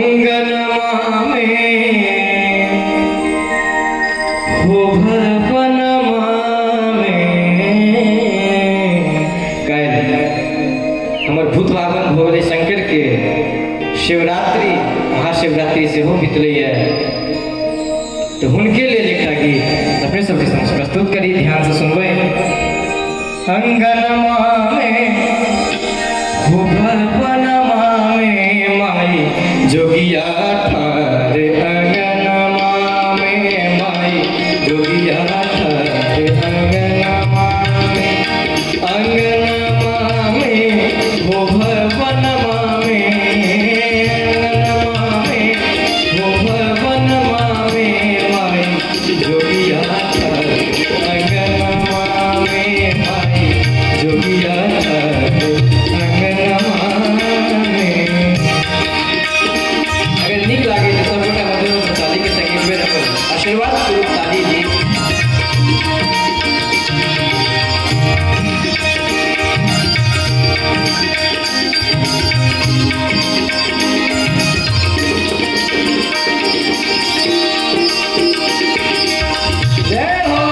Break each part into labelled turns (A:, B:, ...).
A: अंगनमा में हो भरपनमा में हमर भूत भावन भोले शंकर के शिवरात्रि महाशिवरात्रि से हो बीतल है तो उनके लिए लिखा गीत अपने सबके समक्ष प्रस्तुत करी, ध्यान से सुनबे। अंगनमा में हो भरपनमा में माई जोगिया ठार, अंगनमा में माई जोगिया ठार, अंगनमा में, अंगनमा में हो भरपनमा में, अंगनमा में हो भरपनमा में माई जोगिया ठार, अंगनमा में माई जोगिया ठार, अंगनमा में। अगर नीक लागे तो सब गोटा मधुर ताली के संगीत में रखो आशीर्वाद स्वरूप ताली दी। जय हो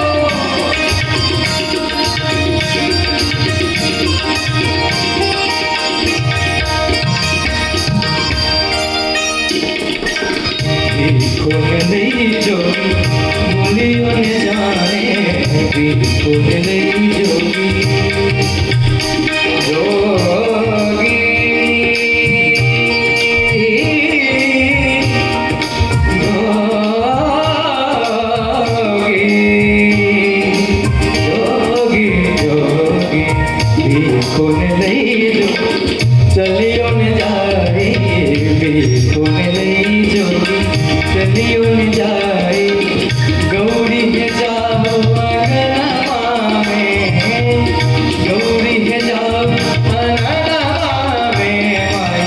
A: देखो नहीं जोगी बोलियो न जाने, देखो नहीं जोगी जोगी जोगी जोगी देखो नहीं जोगी चलियो न जाए, देखो नहीं जोगी चलियो न जाए, गौरी है जाओ अंगनमा में, गौरी है जाओ अंगनमा में माई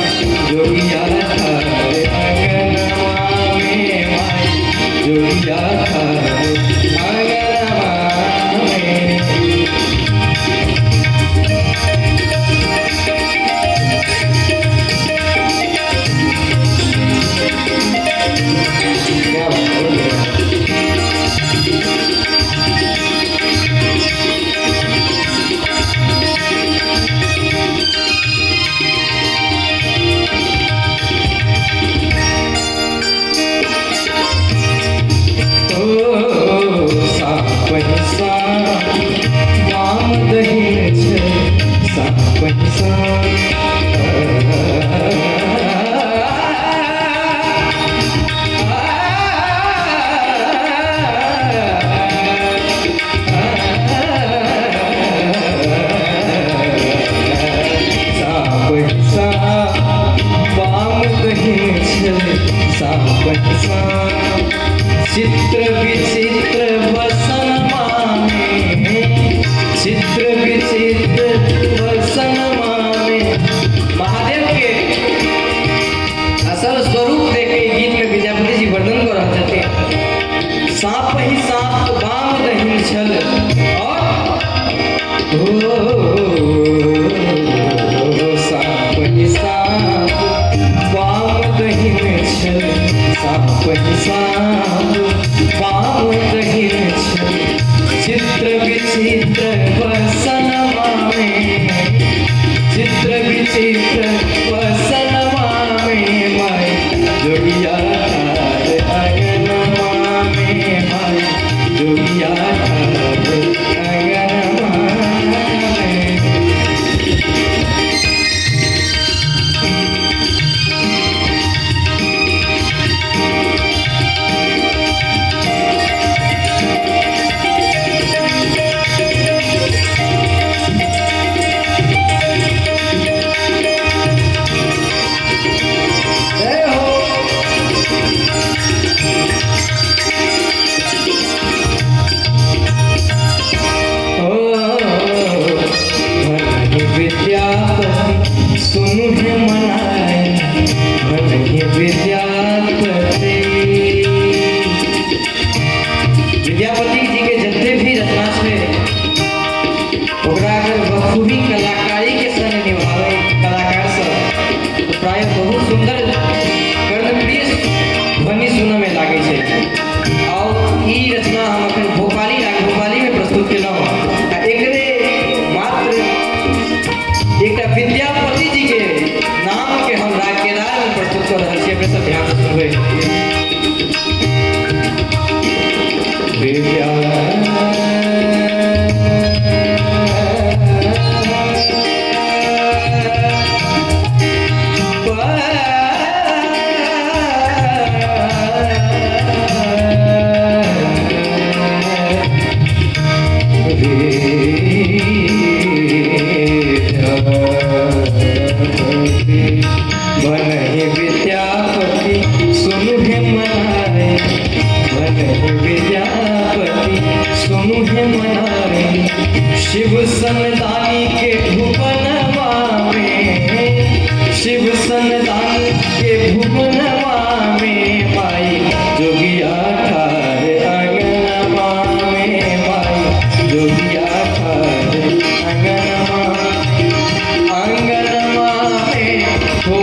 A: जोगिया ठार, अंगनमा में माई जोगिया ठार, अंगनमा में। क्या बात है? पैसा वाम दहिन छे सा पैसा वाम दहिन छे सा पैसा चित्र विचित्र वसनमा में, चित्र विचित्र वसनमा में। महादेव के असल स्वरूप देख के गीत में विद्यापति जी वर्णन कर रहे थे। सांप ही सांप वाम दहिन छल और सांप ही सांप वाम दहिन छल, सांप ही सांप वाम दहिन छल, चित्र विचित्र वसनमा में, चित्र विचित्र वसनमा में माई जोगिया ठार, अंगनमा में माई जोगिया ठार, अंगनमा में। प्राय बहुत सुंदर सुनबे विद्या विद्यापति सुनु है मनारे, विद्यापति सुनु है मनारे, शिव सनदानी के भुवनवा में, शिव सनदानी के भुवनवा में माई जोगिया ठार अंगनवा में, माई जोगिया ठार अंगनवा, अंगनवा में हो